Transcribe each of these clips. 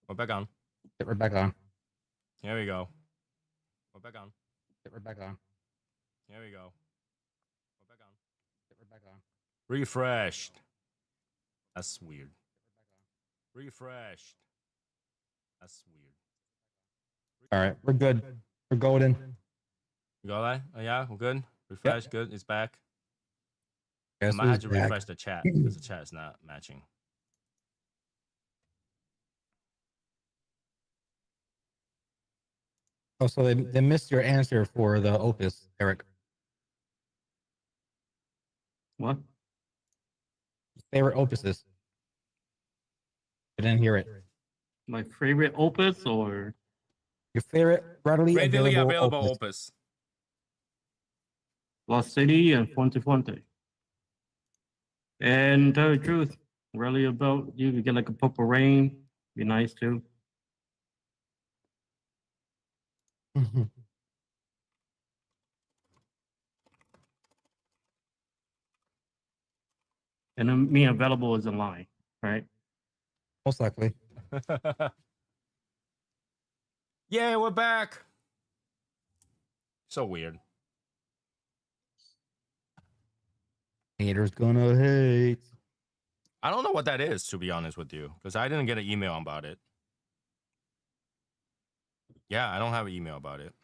We're back on. Get right back on. Here we go. We're back on. Get right back on. Here we go. We're back on. Get right back on. Refreshed. That's weird. Refreshed. That's weird. All right, we're good. We're golden. You got that? Oh yeah, we're good. Refresh, good. It's back. I Guess might have who's to back? refresh the chat because the chat is not matching. Oh, so they missed your answer for the Opus, Eric. What? Favorite Opuses. I didn't hear it. My favorite opus or Your favorite readily available Opus. opus. Lost City and Fuente Fuente. And tell you the truth, really about you could get like a Purple Rain, be nice too. Mhm. And then me available is in line, right? Most likely. Yeah, we're back. So weird. Haters gonna hate. I don't know what that is, to be honest with you, because I didn't get an email about it. Yeah, I don't have an email about it.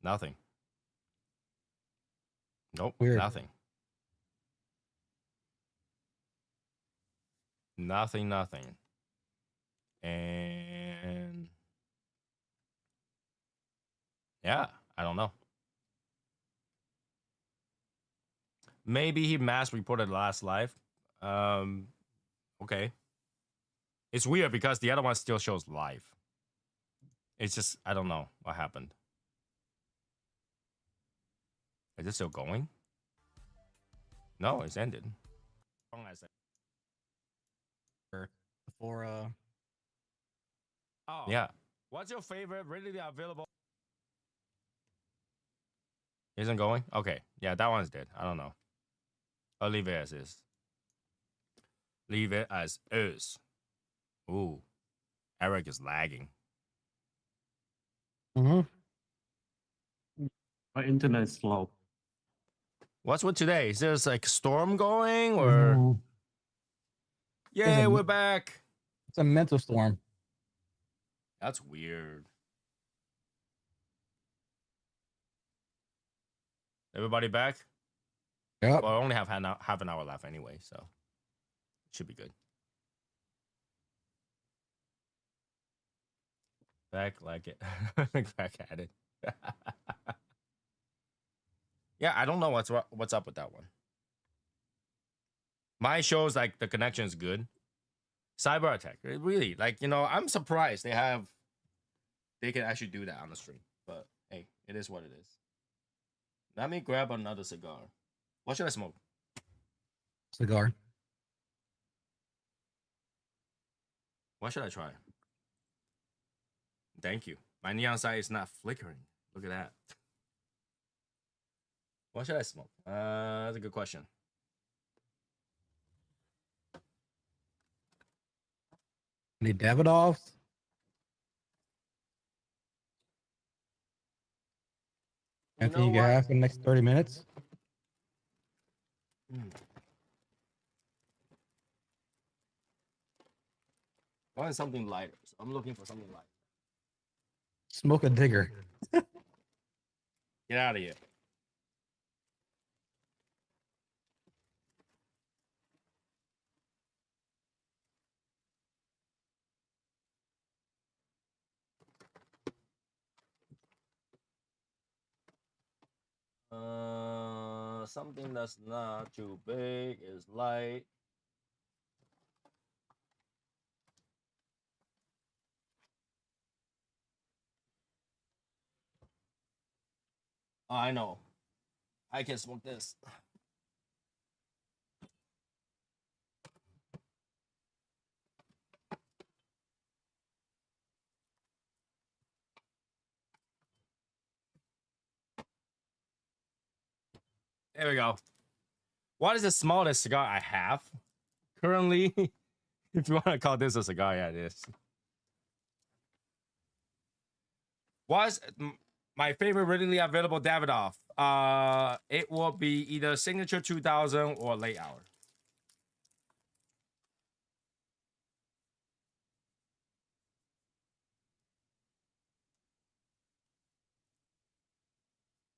Nothing. Nope. Weird. Nothing. Nothing. And yeah, I don't know. Maybe he mass reported last live. Okay. It's weird because the other one still shows live. It's just, I don't know what happened. Is it still going? No, it's ended. For Oh yeah. What's your favorite readily available? Isn't going? Okay. Yeah, that one's dead. I don't know. I'll leave it as is. Leave it as is. Ooh. Eric is lagging. mm-hmm. My internet is slow. What's with today? Is there like storm going or? Yeah, we're back. It's a mental storm. That's weird. Everybody back? Yep. Well, I only have half an hour left anyway, so it should be good. Back like it. Back at it. Yeah, I don't know what's up with that one. My shows like the connection is good. Cyber attack, really, like, you know, I'm surprised they can actually do that on the stream. But hey, it is what it is. Let me grab another cigar. What should I smoke? Cigar. What should I try? Thank you. My neon sight is not flickering. Look at that. What should I smoke? That's a good question. Any Davidoffs? Anything you can have for the next 30 minutes? I want something lighter. So I'm looking for something light. Smoke a digger. Get out of here. Something that's not too big is light. Oh, I know. I can smoke this. There we go. What is the smallest cigar I have? Currently, If you want to call this a cigar, yeah, it is. What's my favorite readily available Davidoff? It will be either Signature 2000 or Late Hour.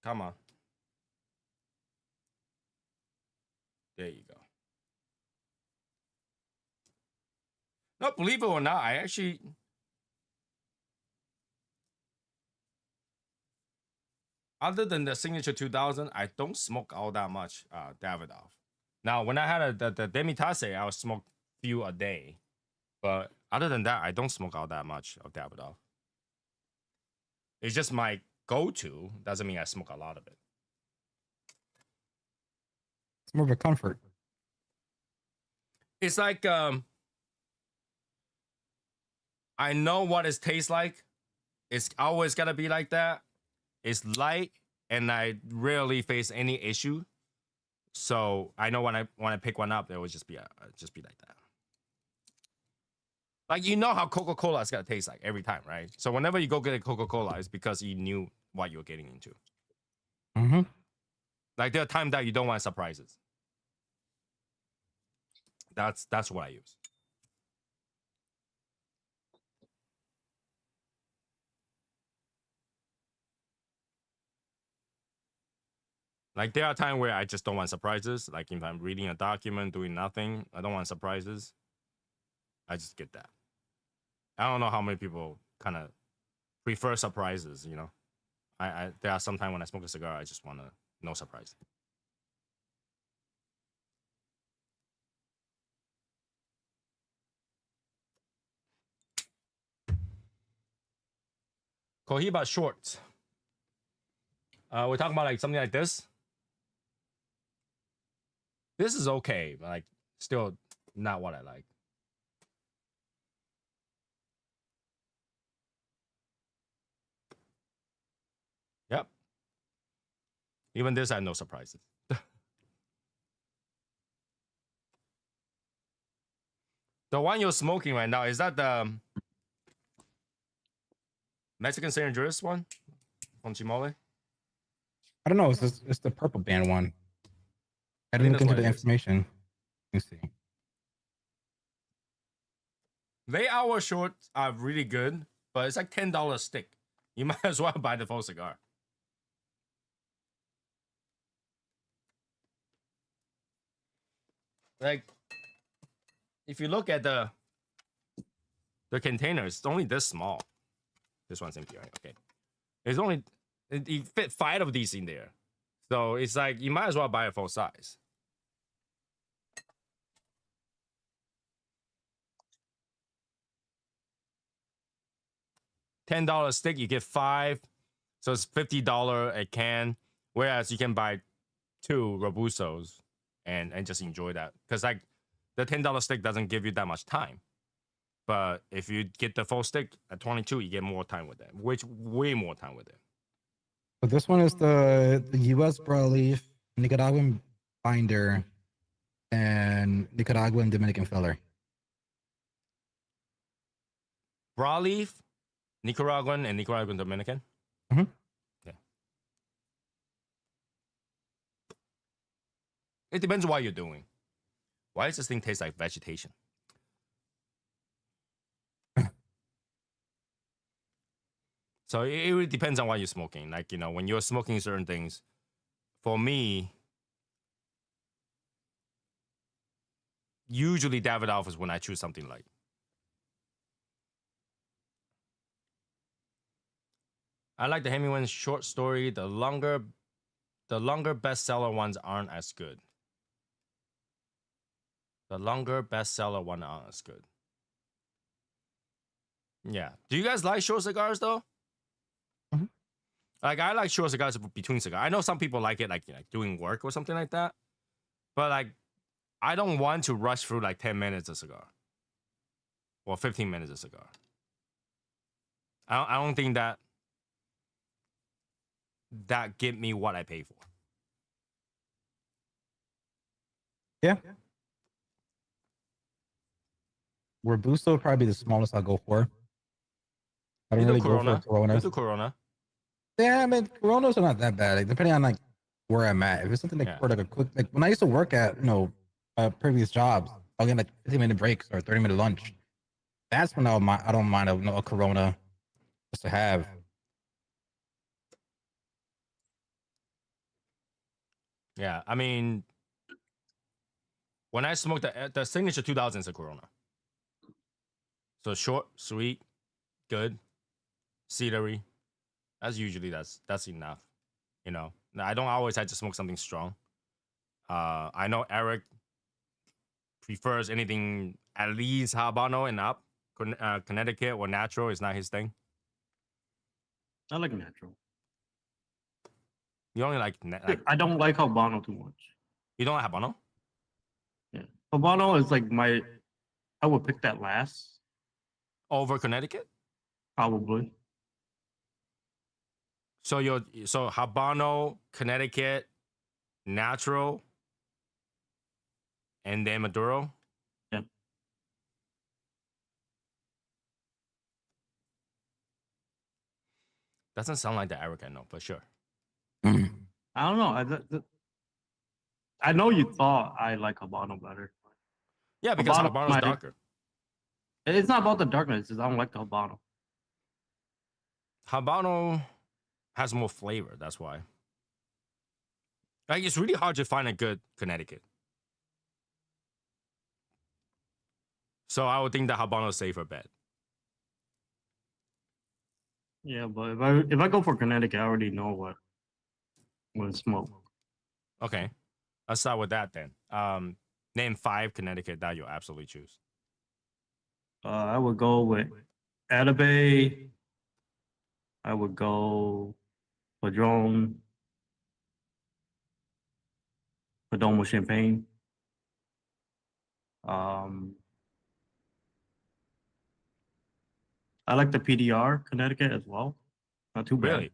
Come on. There you go. No, believe it or not, I actually... Other than the Signature 2000, I don't smoke all that much Davidoff. Now, when I had the Demi-Tasse, I would smoke few a day. But other than that, I don't smoke all that much of Davidoff. It's just my go-to. Doesn't mean I smoke a lot of it. It's more of a comfort. It's like I know what it tastes like. It's always gotta be like that. It's light, and I rarely face any issue. So I know when I pick one up, it would just be like that. Like, you know how Coca-Cola is gonna taste like every time, right? So whenever you go get a Coca-Cola, it's because you knew what you were getting into. Mm-hmm. Like, there are times that you don't want surprises. That's what I use. Like, there are times where I just don't want surprises. Like, if I'm reading a document, doing nothing, I don't want surprises. I just get that. I don't know how many people kind of prefer surprises, you know? There are some times when I smoke a cigar, I just want to no surprise. Cohiba shorts. We're talking about like something like this. This is okay, but like still not what I like. Yep. Even this, I have no surprises. The one you're smoking right now, is that the Mexican San Andreas one from Chimole? I don't know. It's the purple band one. I didn't look that's into what the it is. information. Let me see. Late hour shorts are really good, but it's like $10 a stick. You might as well buy the full cigar. Like, if you look at the container, it's only this small. This one's empty, right? Okay. It's only, you fit 5 of these in there. So it's like, you might as well buy a full size. $10 stick, you get 5. So it's $50 a can. Whereas you can buy 2 Robustos and just enjoy that. Because like the $10 stick doesn't give you that much time. But if you get the full stick at 22, you get more time with it, which way more time with it. So this one is the U.S. broadleaf, Nicaraguan binder, and Nicaraguan Dominican filler. Broadleaf, Nicaraguan, and Nicaraguan Dominican. Mhm. Yeah. It depends on what you're doing. Why does this thing taste like vegetation? So it really depends on what you're smoking. Like, you know, when you're smoking certain things, for me, usually Davidoff is when I choose something light. I like the Hemingway short story. The longer bestseller ones aren't as good. The longer bestseller one aren't as good. Yeah. Do you guys like short cigars though? Mhm. Like, I like short cigars between cigars. I know some people like it like, you know, doing work or something like that. But like, I don't want to rush through like 10 minutes a cigar. Or 15 minutes a cigar. I don't think that give me what I pay for. Yeah. Robusto would probably be the smallest I'll go for. I You don't do really go for Corona. You Coronas. do Corona. Yeah, I mean Coronas are not that bad. Like, depending on like where I'm at. If it's something like Yeah. for like a quick, like when I used to work at previous jobs, I'll get like 15-minute breaks or 30-minute lunch. That's when I don't mind a Corona just to have. Yeah. I mean, when I smoked the signature 2000 is a Corona. So short, sweet, good, cedary. That's enough. You know, now, I don't always have to smoke something strong. I know Eric prefers anything at least Habano and up. Connecticut or natural is not his thing. I like natural. You only like I don't like Habano too much. you don't like Habano? Yeah, Habano is like I would pick that last, Over Connecticut? probably. So Habano, Connecticut, natural, and then Maduro. Yeah. Doesn't sound like the Eric I know, but sure. I don't know. I know you thought I like Habano better. Yeah, because Habano Habano's might- darker. It's not about the darkness. It's I don't like the Habano. Habano has more flavor. That's why. Like, it's really hard to find a good Connecticut. So I would think that Habano is safer bet. Yeah, but if I go for Connecticut, I already know what to smoke. Okay, let's start with that then. Name 5 Connecticut that you'll absolutely choose. I would go with Atabay. I would go Padron, Perdomo Champagne. I like the PDR Connecticut as well. Not too bad. Really?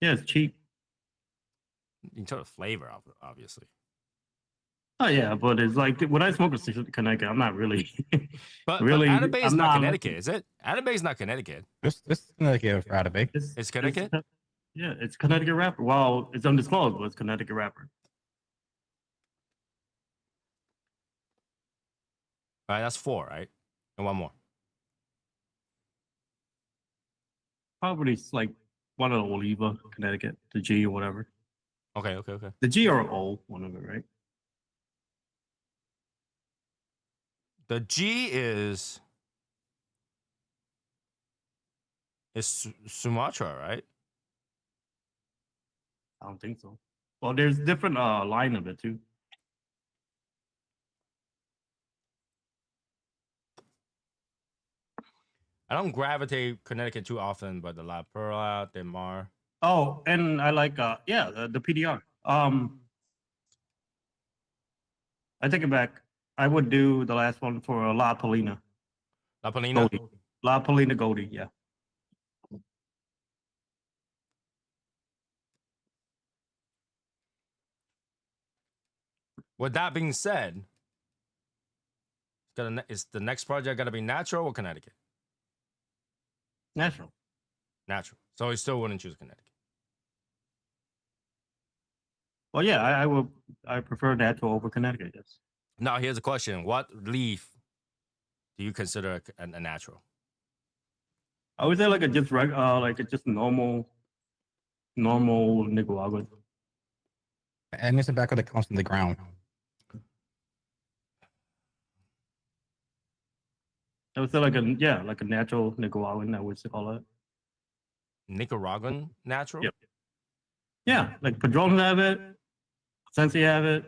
Yeah, it's cheap. In terms of flavor, obviously. Oh yeah, but it's like when I smoke a Connecticut, I'm not really. But really, Atabay is I'm not not Connecticut, is it? Atabay is not Connecticut. This is Connecticut for Atabay. It's Connecticut? Yeah, it's Connecticut wrapper. Well, it's undisclosed, but it's Connecticut wrapper. All right, that's 4, right? And one more. Probably it's like one of the Oliva, Connecticut, the G or whatever. Okay. The G or O, one of it, right? The G is Sumatra, right? I don't think so. Well, there's different line of it too. I don't gravitate Connecticut too often, but the La Perla, the Mar. Oh, and I like the PDR. I take it back. I would do the last one for La Polina. La Polina? Goldie. La Polina Goldie, yeah. With that being said, is the next project gonna be natural or Connecticut? Natural. Natural. So you still wouldn't choose Connecticut. Well, yeah, I prefer natural over Connecticut, yes. Now here's a question: what leaf do you consider a natural? I would say like a just normal Nicaraguan. And it's tobacco that comes from the ground. I would say like a natural Nicaraguan, I would call it. Nicaraguan natural? Yep. Yeah, like Padron have it, Sensi have it.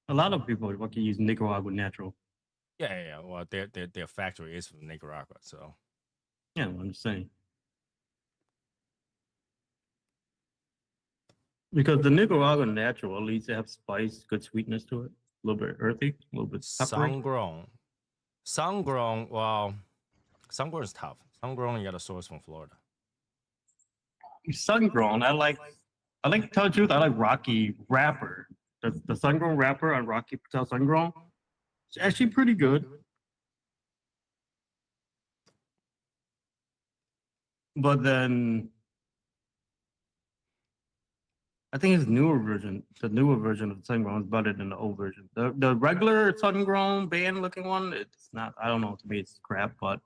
A lot of people can use Nicaraguan natural. Yeah. Well, their factory is from Nicaragua, so. Yeah, I'm just saying. Because the Nicaraguan natural at least have spice, good sweetness to it, a little bit earthy, a little bit peppery. Sun-grown. Well, sun-grown is tough. Sun-grown, you got to source from Florida. Sun-grown, I like to tell the truth, I like Rocky wrapper. The sun-grown wrapper on Rocky Patel sun-grown, it's actually pretty good. But then I think his newer version, the newer version of the sun grown is better than the old version. The regular sun grown band looking one, it's not. I don't know. To me, it's crap. But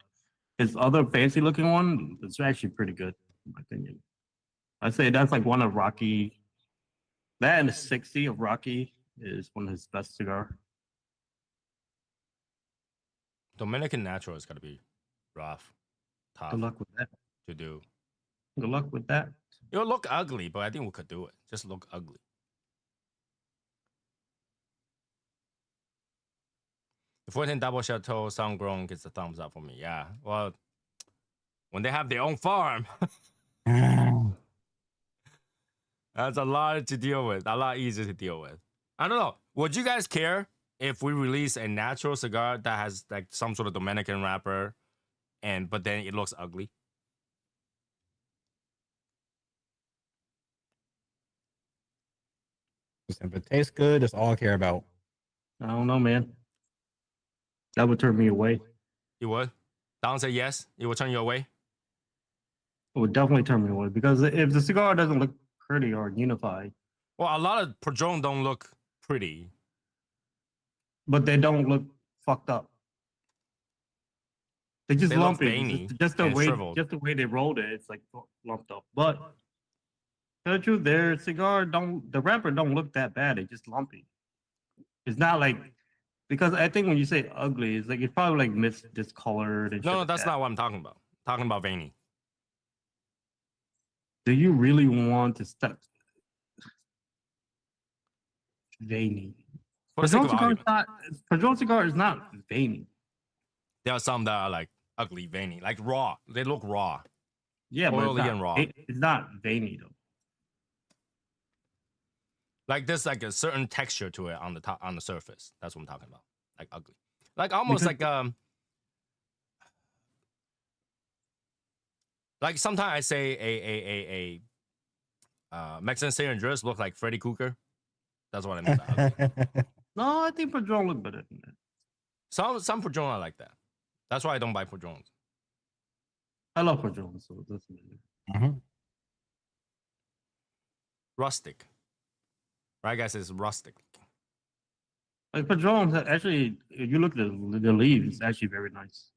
his other fancy looking one, it's actually pretty good, in my opinion. I say that's like one of Rocky. That and the 60 of Rocky is one of his best cigar. Dominican natural is gonna be rough, tough Good luck with that. to do. Good luck with that. It'll look ugly, but I think we could do it. Just look ugly. The 14 Double Chateau Sun Grown gets a thumbs up for me. Yeah. Well, when they have their own farm, that's a lot to deal with. A lot easier to deal with. I don't know. Would you guys care if we release a natural cigar that has like some sort of Dominican wrapper, but then it looks ugly? If it tastes good, that's all I care about. I don't know, man. That would turn me away. You would? Don said yes. It will turn you away. It would definitely turn me away because if the cigar doesn't look pretty or unified, Well, a lot of Padron don't look pretty. but they don't look fucked up. They just They look lumpy. veiny Just the and way, shriveled. just the way they rolled it, it's like lumped up. But tell the truth, their cigar the wrapper don't look that bad. It's just lumpy. It's not like because I think when you say ugly, it's like it's probably like discolored. And shit No, like that's that. not what I'm talking about. I'm talking about veiny. Do you really want to step veiny? For the sake Padron of cigar is argument, not. Padron cigar is not veiny. there are some that are like ugly, veiny, like raw. They look raw. Yeah, but Oily it's not, and raw. It's not veiny though. Like there's like a certain texture to it on the top, on the surface. That's what I'm talking about. Like ugly. Like almost like sometimes I say a Mexican San Andreas look like Freddy Krueger. That's what I mean by ugly. No, I think Padron look better than that. Some Padron are like that. That's why I don't buy Padrons. I love Padron, so that's Mhm. Rustic. Right, guys, it's rustic. like Padron. Actually, if you look at the leaves, it's actually very nice.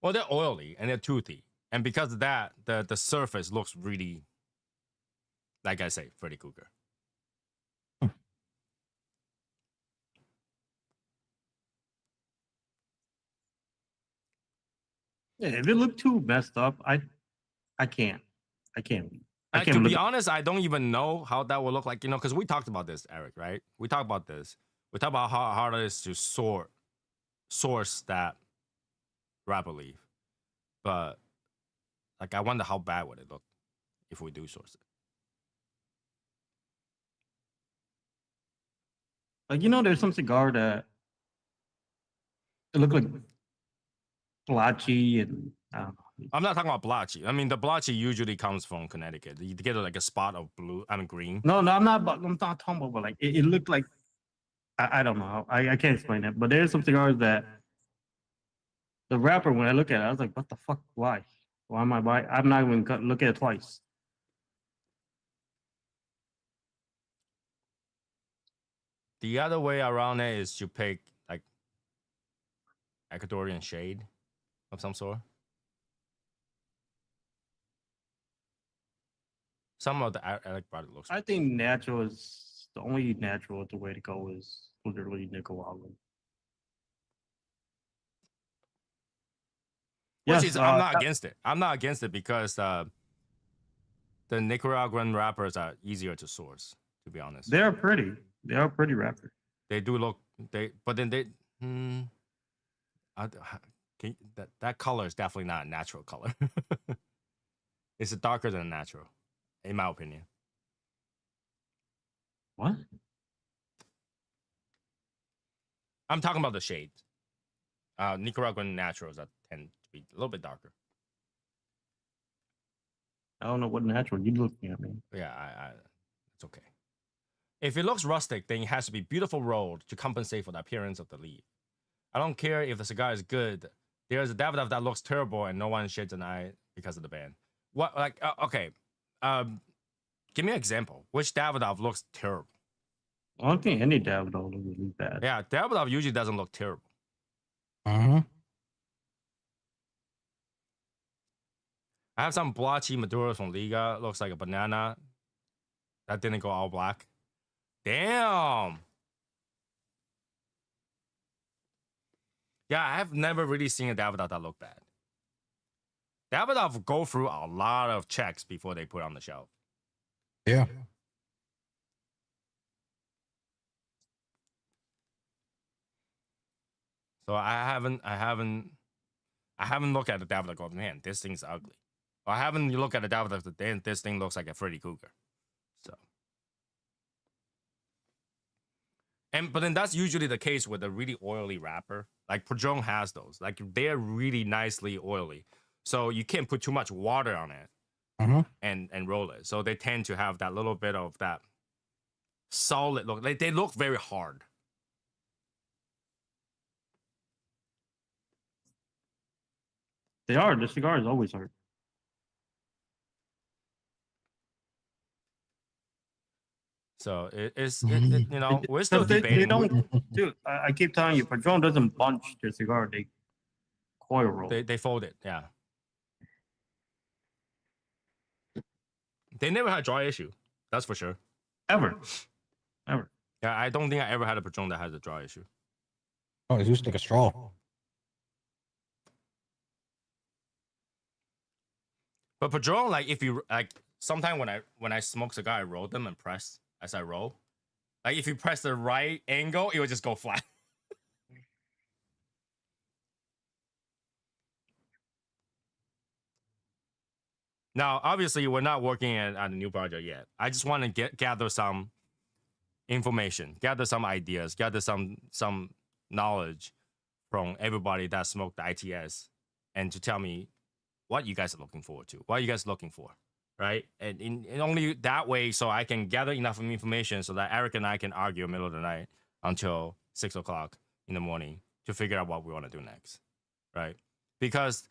Well, they're oily and they're toothy, and because of that, the surface looks really, like I say, Freddy Krueger. Yeah, if it looked too messed up, I can't. I can't. I can't To look. be honest, I don't even know how that will look like, because we talked about this, Eric, right? We talked about this. We talked about how hard it is to source that wrapper leaf. But, like, I wonder how bad would it look if we do source it. Like, there's some cigar that it look like blotchy and I don't know. I'm not talking about blotchy. I mean, the blotchy usually comes from Connecticut. You get like a spot of blue, green. No, I'm not. I'm not talking about. But like, it looked like I don't know. I can't explain it. But there's some cigars that the wrapper. When I look at it, I was like, "What the fuck? Why? Why am I buying? I'm not even gonna look at it twice." The other way around it is to pick like Ecuadorian shade of some sort. Some of the Alec product looks. I think natural is the only natural. The way to go is literally Nicaraguan. Which Yes, is, I'm not against it. I'm not against it because the Nicaraguan wrappers are easier to source. To be honest, They are pretty. They are pretty wrappers. they do look. But then that color is definitely not a natural color. It's darker than natural, in my opinion. What? I'm talking about the shades. Nicaraguan naturals that tend to be a little bit darker. I don't know what natural you looking at me. Yeah, it's okay. If it looks rustic, then it has to be beautiful rolled to compensate for the appearance of the leaf. I don't care if the cigar is good. There's a Davidoff that looks terrible and no one sheds an eye because of the ban. What like okay, give me an example. Which Davidoff looks terrible? I don't think any Davidoff looks really bad. Yeah, Davidoff usually doesn't look terrible. Uh-huh. I have some blotchy Maduros from Liga. Looks like a banana. That didn't go all black. Damn. Yeah, I have never really seen a Davidoff that look bad. Davidoff go through a lot of checks before they put it on the shelf. Yeah. So I haven't looked at the Davidoff and go, man, this thing's ugly. Or I haven't looked at the Davidoff and this thing looks like a Freddy Krueger. So. But then that's usually the case with a really oily wrapper. Like Padron has those. Like they're really nicely oily. So you can't put too much water on it and roll it. So they tend to have that little bit of that solid look. They look very hard. They are. The cigar is always hard. So you know, we're still debating. They don't, dude. I keep telling you, Padron doesn't bunch their cigar. They coil roll. They fold it, yeah. They never had dry issue. That's for sure. Ever. Yeah, I don't think I ever had a Padron that has a dry issue. Oh, it's used like a straw. But Padron, like if you like, sometimes when I smoke cigar, I roll them and press as I roll. Like if you press the right angle, it will just go flat. Now, obviously, we're not working on a new project yet. I just want to gather some information, gather some ideas, gather some knowledge from everybody that smoked the I.T.S. and to tell me what you guys are looking forward to. What are you guys looking for, right? And only that way, so I can gather enough information so that Eric and I can argue in the middle of the night until 6 o'clock in the morning to figure out what we want to do next, right? Because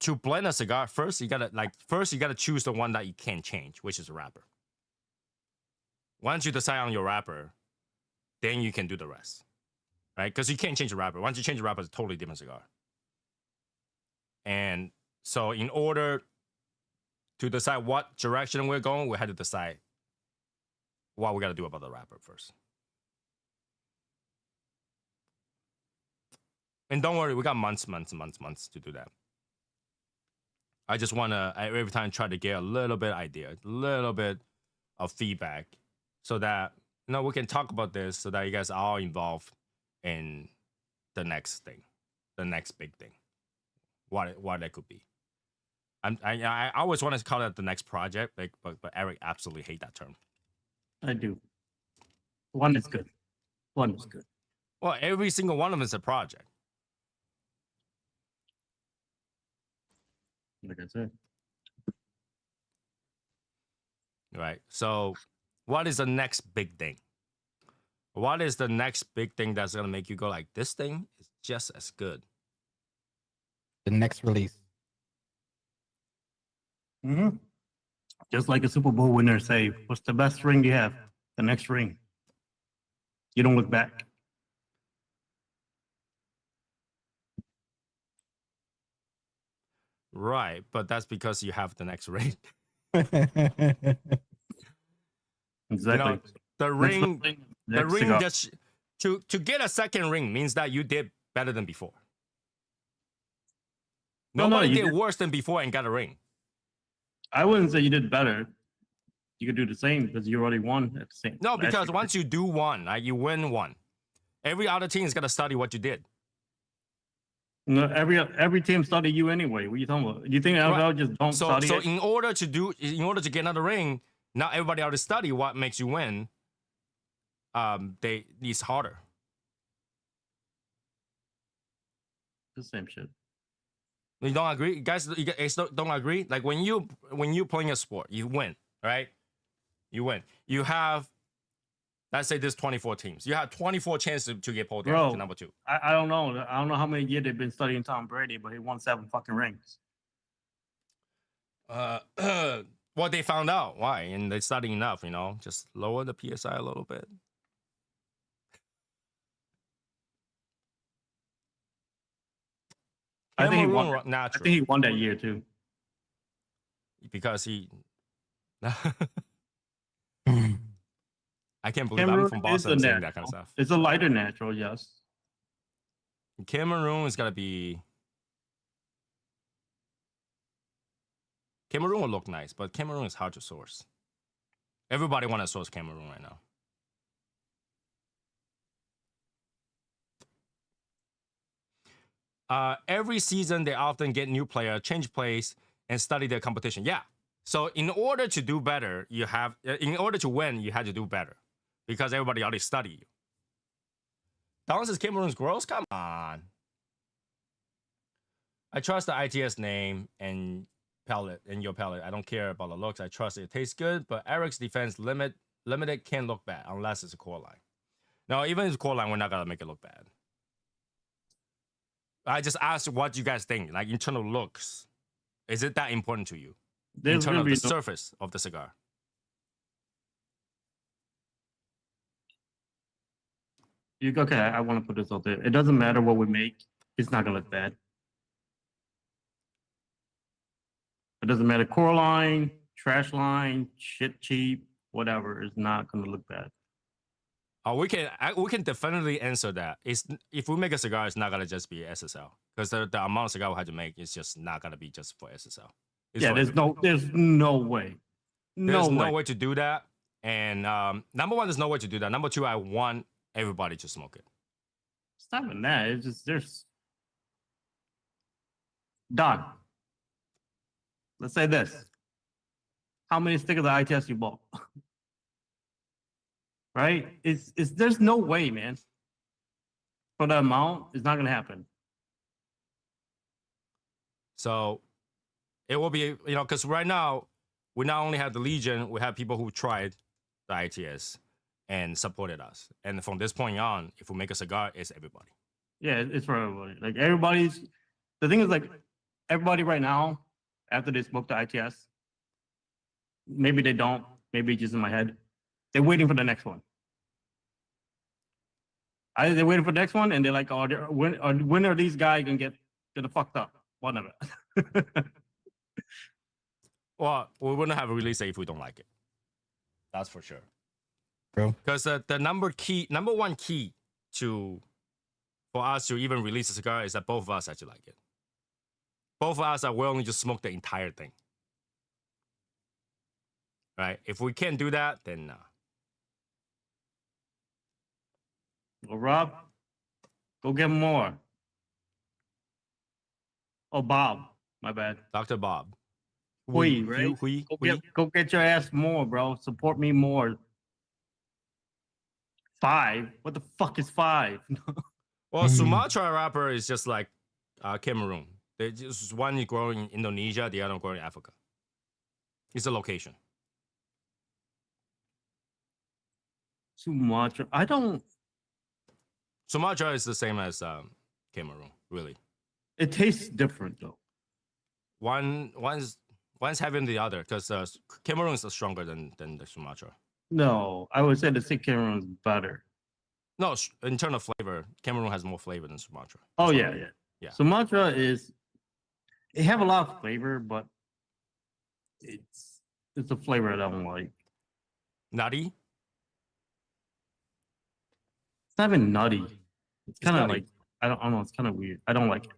to blend a cigar, first you gotta choose the one that you can't change, which is a wrapper. Once you decide on your wrapper, then you can do the rest, right? Because you can't change the wrapper. Once you change the wrapper, it's a totally different cigar. And so in order to decide what direction we're going, we had to decide what we got to do about the wrapper first. And don't worry, we got months to do that. I just want to, every time, try to get a little bit idea, a little bit of feedback so that, you know, we can talk about this so that you guys are all involved in the next thing, the next big thing, what that could be. I always want to call it the next project, but Eric absolutely hate that term. I do. One is good. One is good. Well, every single one of them is a project. Like I said. Right. So what is the next big thing? What is the next big thing that's going to make you go like, this thing is just as good? The next release. Mm-hmm. Just like a Super Bowl winner say, what's the best ring you have? The next ring. You don't look back. Right, but that's because you have the next ring. Exactly. You know, the ring, cigar. just to get a second ring means that you did better than before. Nobody did worse than before and got a ring. I wouldn't say you did better. You could do the same because you already won at the same. No, because once you do one, like you win one, every other team is gonna study what you did. No, every team study you anyway. What are you talking about? Do you think NFL just don't study? So in order to get another ring, now everybody already study what makes you win. It's harder. The same shit. You don't agree, you guys don't agree? Like when you playing a sport, you win, right? You win. You have, let's say there's 24 teams. You have 24 chances to get pulled down to number 2. I don't know. I don't know how many years they've been studying Tom Brady, but he won 7 fucking rings. Well, they found out why, and they studied enough. Just lower the PSI a little bit. I think he Cameroon won. I natural think he won that year too. because he. Mm. I can't believe I'm Cameroon from is Boston a saying that kind of natural. stuff. It's a lighter natural, yes. Cameroon is gonna be. Cameroon will look nice, but Cameroon is hard to source. Everybody want to source Cameroon right now. Every season, they often get new player, change plays, and study their competition. Yeah. So in order to do better, in order to win, you had to do better because everybody already studied you. Down says Cameroon's gross. Come on. I trust the I.T.S name and palette and your palette. I don't care about the looks. I trust it tastes good, but Eric's defense limited can look bad unless it's a core line. No, even if it's a core line, we're not gonna make it look bad. I just asked what you guys think, like internal looks. Is it that important to you? There's In terms of really the surface of the cigar. okay. I want to put this out there. It doesn't matter what we make. It's not gonna look bad. It doesn't matter. Core line, trash line, shit cheap, whatever. It's not gonna look bad. We can definitely answer that. If we make a cigar, it's not gonna just be SSL because the amount of cigar we had to make is just not gonna be just for SSL. It's Yeah, for there's everybody. no way. There's no way to do that. And number one, there's no way to do that. Number two, I want everybody to smoke it. It's not even that. It's just there's done. Let's say this. How many stickers of I.T.S you bought? Right? It's there's no way, man. For the amount, it's not gonna happen. So it will be, because right now we not only have the Legion, we have people who tried the I.T.S and supported us. And from this point on, if we make a cigar, it's everybody. Yeah, it's for everybody. Like everybody's. The thing is, like everybody right now, after they smoke the I.T.S, maybe they don't. Maybe it's just in my head. They're waiting for the next one. They're waiting for the next one, and they're like, "Oh, when are these guys gonna get fucked up? Whatever." Well, we wouldn't have released it if we don't like it. That's for sure. Bro. Because the number one key for us to even release a cigar is that both of us actually like it. Both of us are willing to smoke the entire thing. Right? If we can't do that, then nah. Well, Rob, go get more. Oh, Bob, my bad. Dr. Bob. Hui, right? Go get your ass more, bro. Support me more. 5? What the fuck is 5? Well, Sumatra wrapper is just like Cameroon. They just one is growing in Indonesia, the other growing in Africa. It's a location. Sumatra. Sumatra is the same as Cameroon, really. It tastes different though. One's having the other because Cameroon is stronger than the Sumatra. No, I would say the Sikh Cameroon is better. No, in terms of flavor, Cameroon has more flavor than Sumatra. Oh yeah. Sumatra it have a lot of flavor, but it's a flavor I don't like. Nutty? It's not even nutty. It's kind of nutty. like I don't know. It's kind of weird. I don't like it.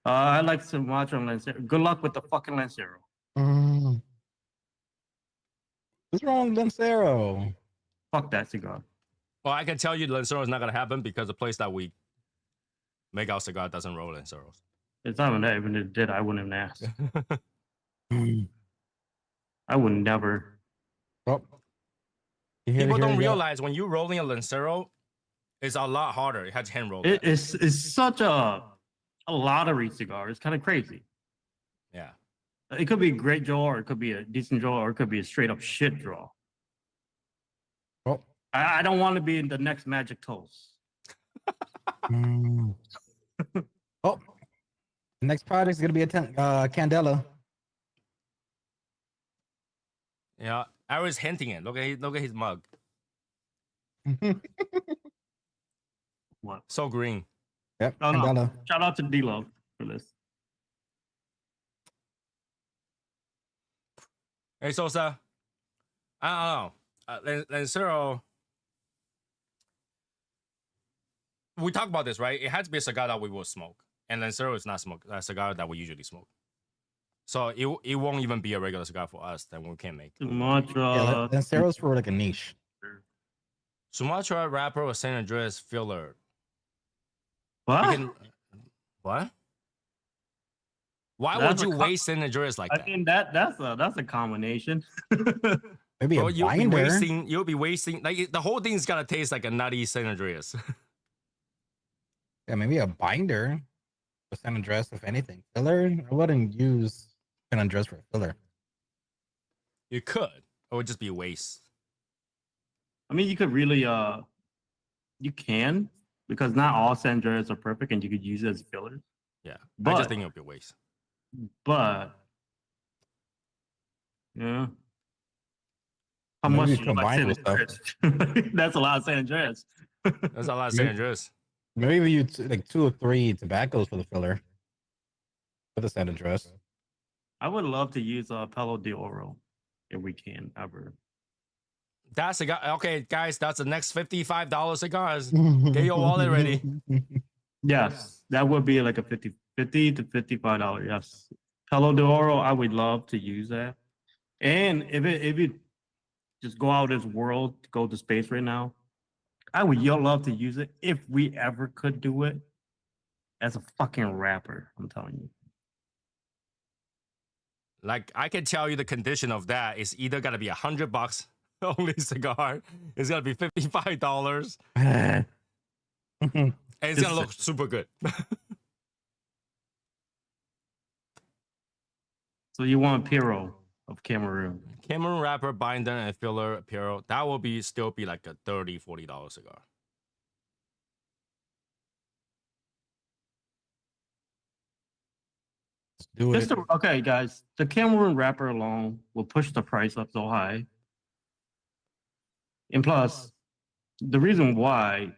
I like Sumatra and Lancero. Good luck with the fucking Lancero. What's wrong with Lancero? Fuck that cigar. Well, I can tell you Lancero is not going to happen because the place that we make our cigar doesn't roll Lanceros. It's not even that. Even if it did, I wouldn't even ask. I would never. Oh. People don't realize when you're rolling a Lancero, it's a lot harder. You have to hand roll. It's such a lottery cigar. It's kind of crazy. Yeah. It could be a great draw, or it could be a decent draw, or it could be a straight up shit draw. Oh. I don't want to be in the next Magic Toast. Oh. The next project is going to be a Candela. Yeah, I was hinting it. Look at his mug. What? So green. Yep. Oh $10. no! Shout out to D-Lo for this. Hey, Sosa. I don't know. Lancero. We talked about this, right? It had to be a cigar that we will smoke, and Lancero is not a cigar that we usually smoke. So it won't even be a regular cigar for us that we can't make. Sumatra. Lancero's for like a niche. Sumatra wrapper or San Andreas filler. We What? can, what? Why That's would a you waste San Andreas like I that? mean that's a combination. Maybe a Bro, binder. you'll be wasting like the whole thing's gotta taste like a nutty San Andreas. Yeah, maybe a binder with San Andreas, if anything. Filler? I wouldn't use San Andreas for filler. You could. It would just be a waste. I mean, you could really you can, because not all Sandras are perfect, and you could use it as fillers. Yeah. I But just think it would be a waste. but yeah, how Maybe much you do you like combine San with stuff. Andreas? That's a lot of San Andreas. That's a lot of San Andreas. Maybe you like 2 or 3 tobaccos for the filler. For the San Andreas. I would love to use Palo de Oro if we can ever. That's a guy. Okay, guys, that's the next $55 cigars. Get your wallet ready. Yes, that would be like a 50 to $55. Yes, Palo de Oro. I would love to use that. And if it just go out of this world, go to space right now, I would love to use it if we ever could do it as a fucking rapper. I'm telling you. Like I can tell you the condition of that is either gonna be $100 only cigar. It's gonna be $55. And it's gonna look super good. So you want Piro of Cameroon? Cameroon wrapper, binder, and filler apparel. That will still be like a $30, $40 cigar. Do it. Okay, guys, the Cameroon wrapper alone will push the price up so high. And plus, the reason why,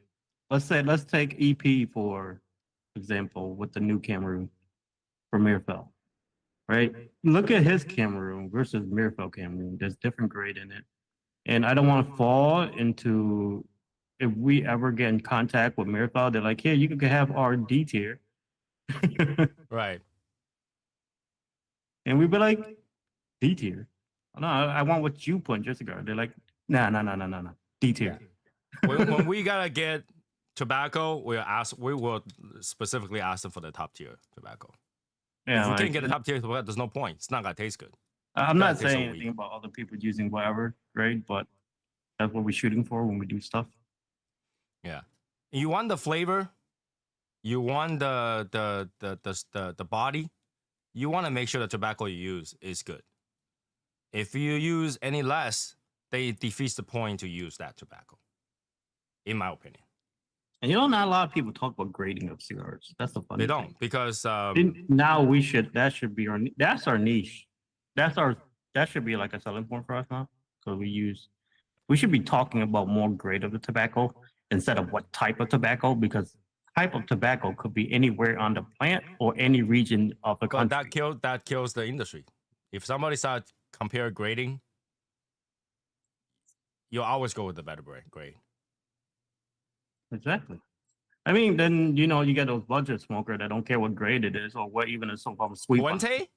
let's take EP for example with the new Cameroon for Mirfel, right? Look at his Cameroon versus Mirfel Cameroon. There's different grade in it. And I don't want to fall into, if we ever get in contact with Mirfel, they're like, here, you can have our D tier. Right. And we'd be like, D tier. No, I want what you put in your cigar. They're like, nah. D tier. When we gotta get tobacco, we will specifically ask them for the top tier tobacco. Yeah, If we like, can't get a top tier tobacco, there's no point. It's not gonna taste good. I'm not That takes a saying week. anything about other people using whatever grade, but that's what we're shooting for when we do stuff. Yeah. You want the flavor, you want the body, you want to make sure the tobacco you use is good. If you use any less, they defeats the point to use that tobacco, in my opinion. And not a lot of people talk about grading of cigars. That's the funny They thing. don't because Now that should be that's our niche. That should be like a selling point for us now. So we should be talking about more grade of the tobacco instead of what type of tobacco, because type of tobacco could be anywhere on the plant or any region of the but country. that kills the industry. If somebody starts compare grading, you'll always go with the better grade. Exactly. I mean, then you get those budget smoker that don't care what grade it is or what even a so-called sweep. Fuente?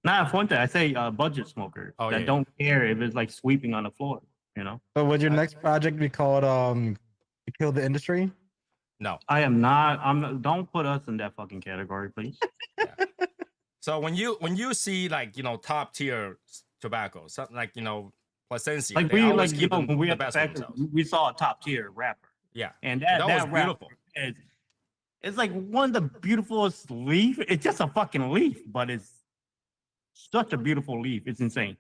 Not Fuente. I say budget smoker Oh, that yeah. don't care if it's like sweeping on the floor. So would your next project be called to kill the industry? No. I am not. Don't put us in that fucking category, please. Yeah. So when you see like top tier tobacco, something like Plasencia, Like they we always like keep when we the had the best for factory, themselves. we saw a top tier rapper, Yeah, and that was rapper beautiful. it's like one of the beautifulest leaf. It's just a fucking leaf, but it's such a beautiful leaf. It's insane.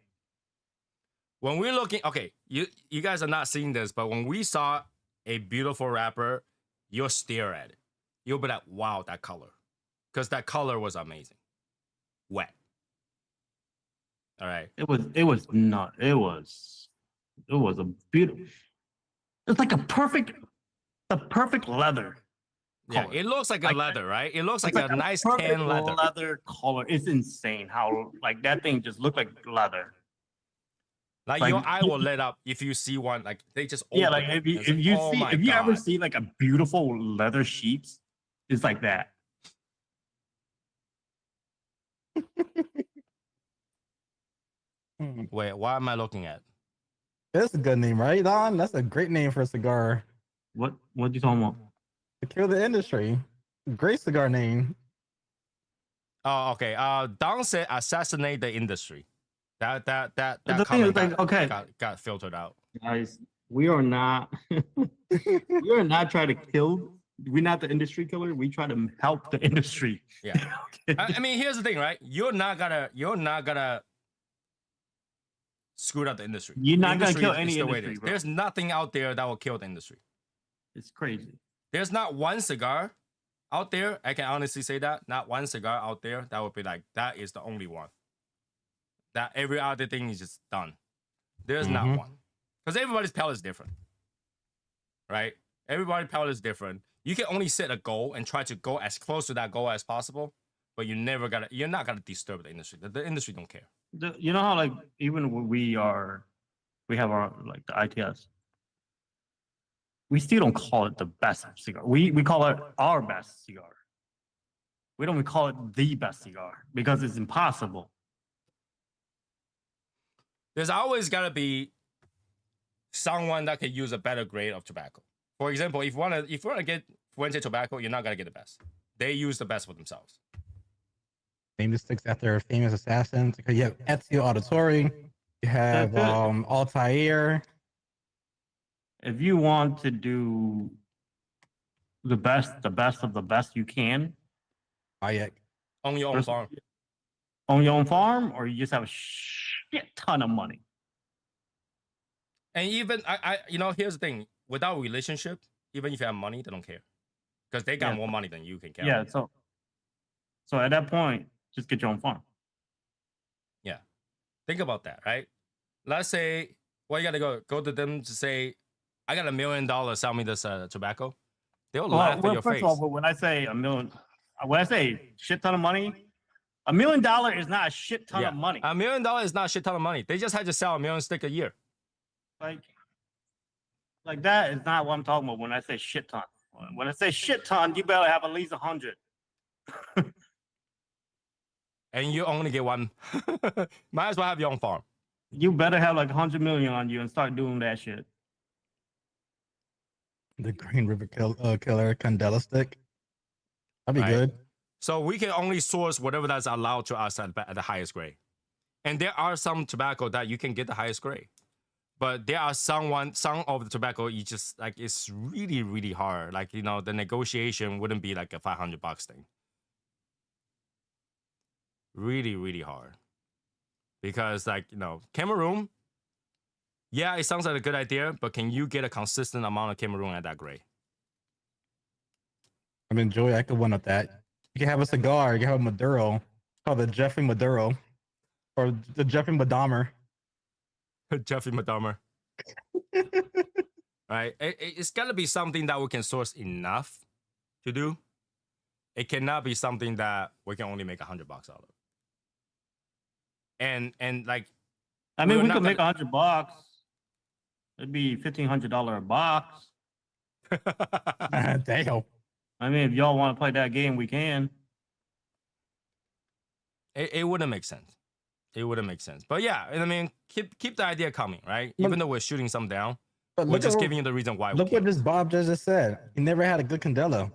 When we're looking, okay, you guys are not seeing this, but when we saw a beautiful wrapper, you'll stare at it. You'll be like, wow, that color. Because that color was amazing. Wet. All right. It was not. It was a beautiful. It's like a perfect leather. Yeah, Color. it looks like a Like, leather, right? It looks It's like a like a nice perfect tan leather. leather color. It's insane how like that thing just looked like leather. Like, Like, your eye will lit up if you see one. Like, they just yeah, open like it. It's like, oh my if you ever God. see like a beautiful leather sheets, it's like that. Wait, what am I looking at? That's a good name, right, Don? That's a great name for a cigar. What you talking about? To kill the industry. Great cigar name. Oh, okay. Don said assassinate the industry. That The thing comment is like, okay, got filtered out. guys, we are not we are not trying to kill. We're not the industry killer. We try to help the industry. Yeah. Okay. I mean, here's the thing, right? You're not gonna screw up the industry. You're not gonna Industry kill is any the way it industry, is. bro. There's nothing out there that will kill the industry. It's crazy. There's not one cigar out there. I can honestly say that. Not one cigar out there that would be like, that is the only one. That every other thing is just done. There's not one. Because everybody's palate is different. Right? Everybody's palate is different. You can only set a goal and try to go as close to that goal as possible, but you're not gonna disturb the industry. The industry don't care. You know how like even when we have our like the I.T.S. We still don't call it the best cigar. We call it our best cigar. We don't even call it the best cigar because it's impossible. There's always gotta be someone that can use a better grade of tobacco. For example, if you wanna get Fuente tobacco, you're not gonna get the best. They use the best for themselves. Name sticks after famous assassins. You have Ezio Auditore. You have Altair. If you want to do the best of the best you can Hayek. On your own First- farm. on your own farm, or you just have a shit ton of money. And even here's the thing: without relationship, even if you have money, they don't care because they got Yeah. more money than you can carry. Yeah, so at that point, just get your own farm. Yeah. Think about that, right? Let's say, well, you gotta go to them to say, I got $1 million, sell me this tobacco. They'll laugh in your first face. of all, when I say when I say shit ton of money, $1 million is not a shit ton of money. $1 million is not a shit ton of money. They just had to sell 1 million stick a year. Like that is not what I'm talking about when I say shit ton. When I say shit ton, you better have at least 100. And you only get one. Might as well have your own farm. You better have like 100 million on you and start doing that shit. The Green River Killer Candela stick. That'd be Right. good. So we can only source whatever that's allowed to us at the highest grade. And there are some tobacco that you can get the highest grade. But there are some of the tobacco you just like, it's really, really hard. Like, the negotiation wouldn't be like a $500 thing. Really, really hard. Because Cameroon, yeah, it sounds like a good idea, but can you get a consistent amount of Cameroon at that grade? I mean, Joey, I could one up that. You can have a cigar. You can have a Maduro called the Jeffrey Maduro or the Jeffrey Madammer. Jeffrey Madammer. Right? It's got to be something that we can source enough to do. It cannot be something that we can only make $100 out of. And like, I mean, we could make $100. It'd be $1,500 a box. Damn. I mean, if y'all want to play that game, we can. It wouldn't make sense. It wouldn't make sense. But yeah, I mean, keep the idea coming, right? Even though we're shooting some down, But we're look just at giving you the reason why. Look what this Bob just said. He never had a good Candela.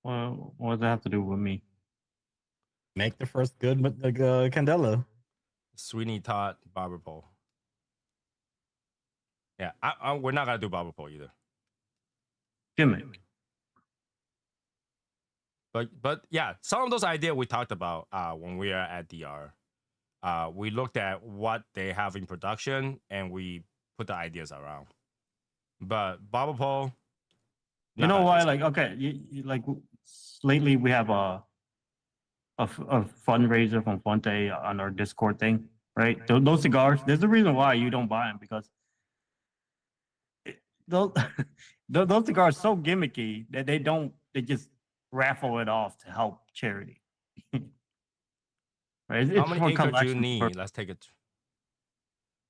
Well, what does that have to do with me? Make the first good Candela. Sweeney Todd barber pole. Yeah, we're not gonna do barber pole either. Gimmick. But yeah, some of those ideas we talked about when we are at DR. We looked at what they have in production and we put the ideas around. But barber pole. You know why? Like, okay, like lately we have a fundraiser from Fuente on our Discord thing, right? Those cigars, there's a reason why you don't buy them because those those cigars are so gimmicky that they just raffle it off to help charity. Right? How It's many for acres do you collection need? Let's take it.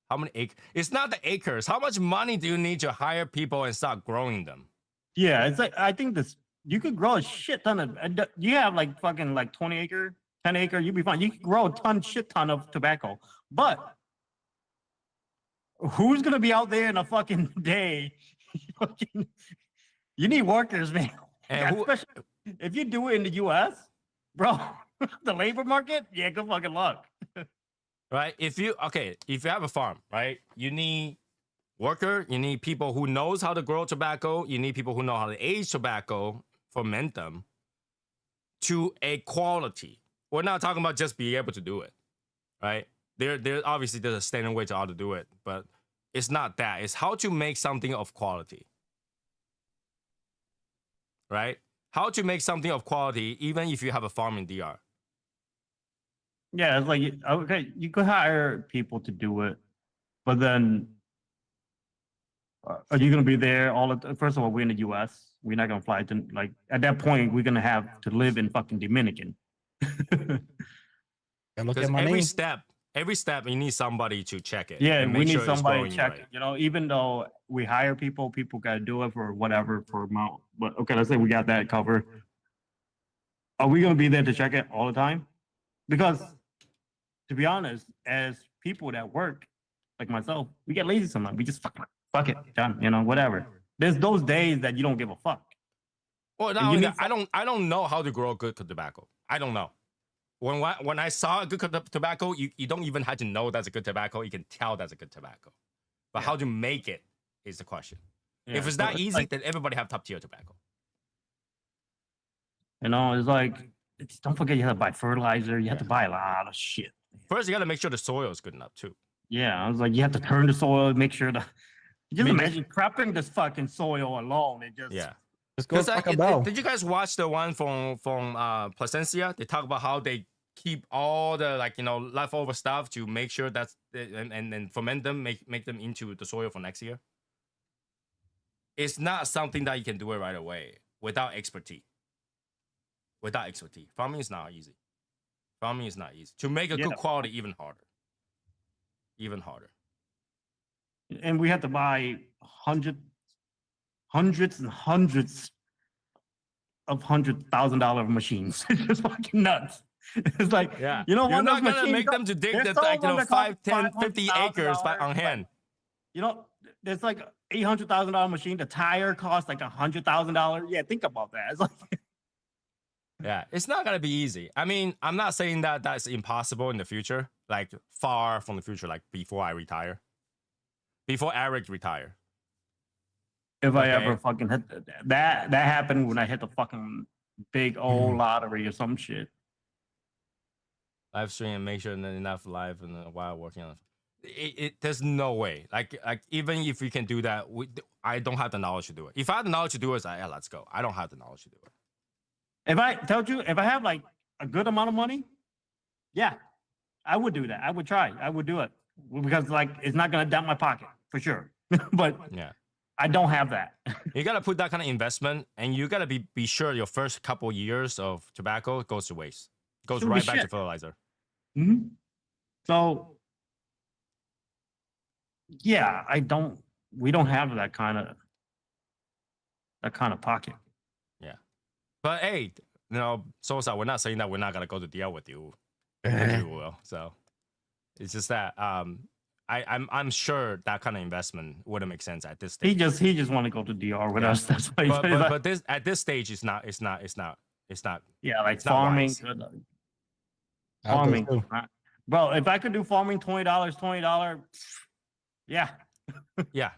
How many acres? It's not the acres. How much money do you need to hire people and start growing them? Yeah, it's like I think this you could grow a shit ton of. You have like fucking like 20 acre, 10 acre, you'd be fine. You could grow a shit ton of tobacco, but who's gonna be out there in a fucking day? You need workers, man. And who, Especially if you do it in the U.S., bro. The labor market, yeah, good fucking luck. right? If you have a farm, right? You need worker, you need people who knows how to grow tobacco, you need people who know how to age tobacco, ferment them to a quality. We're not talking about just being able to do it, right? There obviously there's a standard way to how to do it, but it's not that. It's how to make something of quality, right? How to make something of quality, even if you have a farm in DR. Yeah, it's like okay, you could hire people to do it, but then are you gonna be there all the first of all, we're in the US. We're not gonna fly to like at that point we're gonna have to live in fucking Dominican. And look Because at my every name. step you need somebody to check it. Yeah, and we make need sure it's somebody growing to check right. it. You know, even though we hire people, people gotta do it for whatever for amount. But okay, let's say we got that covered. Are we gonna be there to check it all the time? Because to be honest, as people that work, like myself, we get lazy sometimes. We just fuck it, done. You know, whatever. There's those days that you don't give a fuck. Well, not And only you that, I don't know how to grow good tobacco. I don't know. When I saw a good tobacco, you don't even have to know that's a good tobacco. You can tell that's a good tobacco. But how to make it is the question. Yeah, If it's so that easy, like, then everybody have top tier tobacco. you know, it's like don't forget you have to buy fertilizer. You have to buy a lot of shit. First, you got to make sure the soil is good enough too. Yeah, I was like, you have to turn the soil, make sure the. Just mean, imagine prepping this fucking soil alone. It just Just go fuck a bell. Did you guys watch the one from Placencia? They talk about how they keep all the leftover stuff to make sure that's and ferment them, make them into the soil for next year. It's not something that you can do it right away without expertise. Without expertise, farming is not easy. Farming is not easy. To make a good quality, even harder. Even harder. And we had to buy hundreds and hundreds of $100,000 machines. It's just fucking nuts. It's like, you know, you're not gonna machines make them to dig the 5, 10, 50 acres on hand. You know, there's like $800,000 machine. The tire costs like $100,000. Yeah, think about that. It's like, yeah, it's not gonna be easy. I mean, I'm not saying that that's impossible in the future, like far from the future, like before I retire, before Eric retire. If I ever fucking hit that happened when I hit the fucking big old lottery or some shit. Live stream and make sure enough live and while working on it. There's no way. Like even if we can do that, I don't have the knowledge to do it. If I had the knowledge to do it, yeah, let's go. I don't have the knowledge to do it. If I told you, if I have like a good amount of money, yeah, I would do that. I would try. I would do it because like it's not gonna dump my pocket for sure. But yeah, I don't have that. You gotta put that kind of investment, and you gotta be sure your first couple years of tobacco goes to waste, goes right back to fertilizer. Mm-hmm. So yeah, we don't have that kind of pocket. Yeah, but hey, so we're not saying that we're not gonna go to deal with you. If you will. So it's just that I'm sure that kind of investment wouldn't make sense at this stage. He just want to go to DR with us. That's why. But this at this stage it's not. Yeah, like it's farming. Farming, bro. If I could do farming, $20, yeah. Yeah.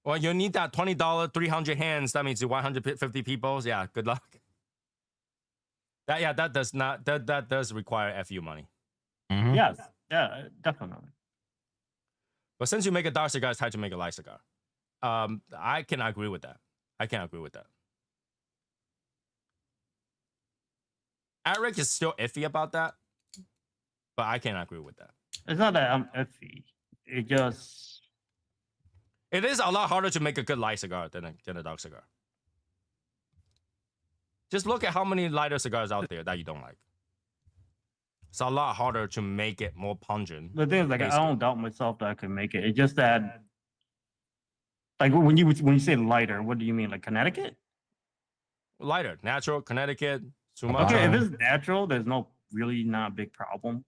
Well, you need that $20, 300 hands. That means 150 people. Yeah. Good luck. That does require FU money. Mm-hmm. Yes. Yeah. Definitely. But since you make a dark cigar, it's time to make a light cigar. I can agree with that. Eric is still iffy about that, but I can't agree with that. It's not that I'm iffy. It just It is a lot harder to make a good light cigar than a dark cigar. Just look at how many lighter cigars out there that you don't like. It's a lot harder to make it more pungent. the thing is like I taste don't doubt myself that I can make it. It's just that like when you say lighter, what do you mean? Like Connecticut? Lighter, natural, Connecticut, Okay, Sumatra. if it's natural, there's no really not a big problem.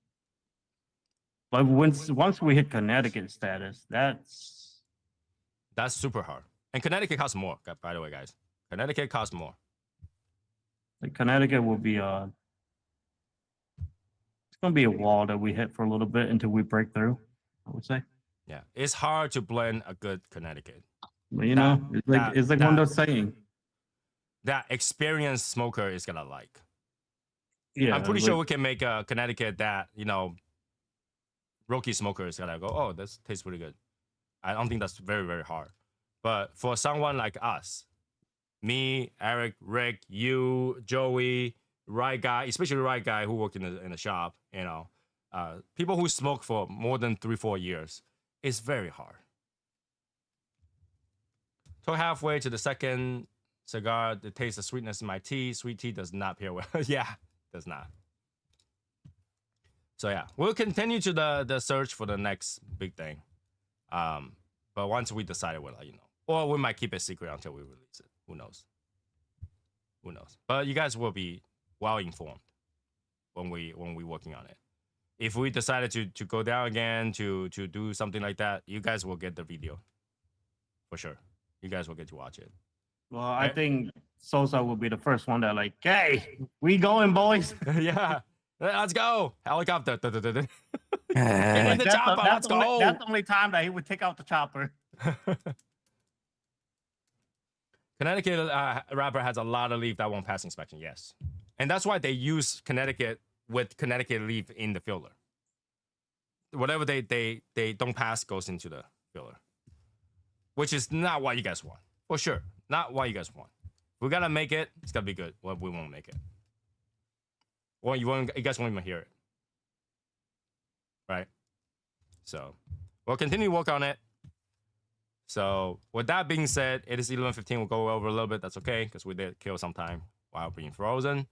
But once we hit Connecticut status, that's super hard. And Connecticut costs more, by the way, guys. Connecticut costs more. like Connecticut will be it's gonna be a wall that we hit for a little bit until we break through, I would say. Yeah, it's hard to blend a good Connecticut. But you know, it's like one of those saying. That experienced smoker is gonna like. Yeah, I'm pretty sure we can make a Connecticut that, you know, rookie smoker is gonna go, oh, this tastes pretty good. I don't think that's very, very hard. But for someone like us, me, Eric, Rick, you, Joey, right guy, especially right guy who worked in the shop, you know, people who smoke for more than 3-4 years, it's very hard. So halfway to the second cigar, the taste of sweetness in my tea. Sweet tea does not pair well. Yeah, does not. So yeah, we'll continue to the search for the next big thing. But once we decide it, we'll let you know. Or we might keep it secret until we release it. Who knows? Who knows? But you guys will be well informed when we working on it. If we decided to go down again to do something like that, you guys will get the video for sure. You guys will get to watch it. Well, I think Sosa will be the first one that like, hey, we going, boys. Yeah, let's go. Helicopter. In the That's chopper, let's go. That's the only time that he would take out the chopper. Connecticut wrapper has a lot of leaf that won't pass inspection. Yes, and that's why they use Connecticut with Connecticut leaf in the filler. Whatever they don't pass goes into the filler, which is not what you guys want for sure. Not what you guys want. We gotta make it. It's gotta be good. Well, we won't make it. Well, you guys won't even hear it, right? So we'll continue to work on it. So with that being said, it is 11:15. We'll go over a little bit. That's okay because we did kill some time while being frozen.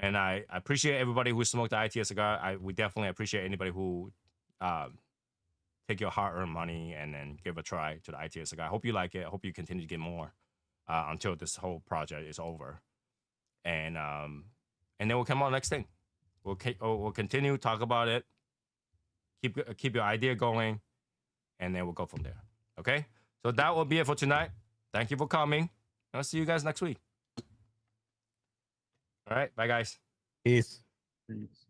And I appreciate everybody who smoked the I.T.S cigar. We definitely appreciate anybody who take your hard-earned money and then give a try to the I.T.S cigar. I hope you like it. I hope you continue to get more until this whole project is over. And then we'll come on next thing. We'll continue to talk about it. Keep your idea going, and then we'll go from there. Okay? So that will be it for tonight. Thank you for coming. I'll see you guys next week. All right. Bye, guys. Peace. Peace.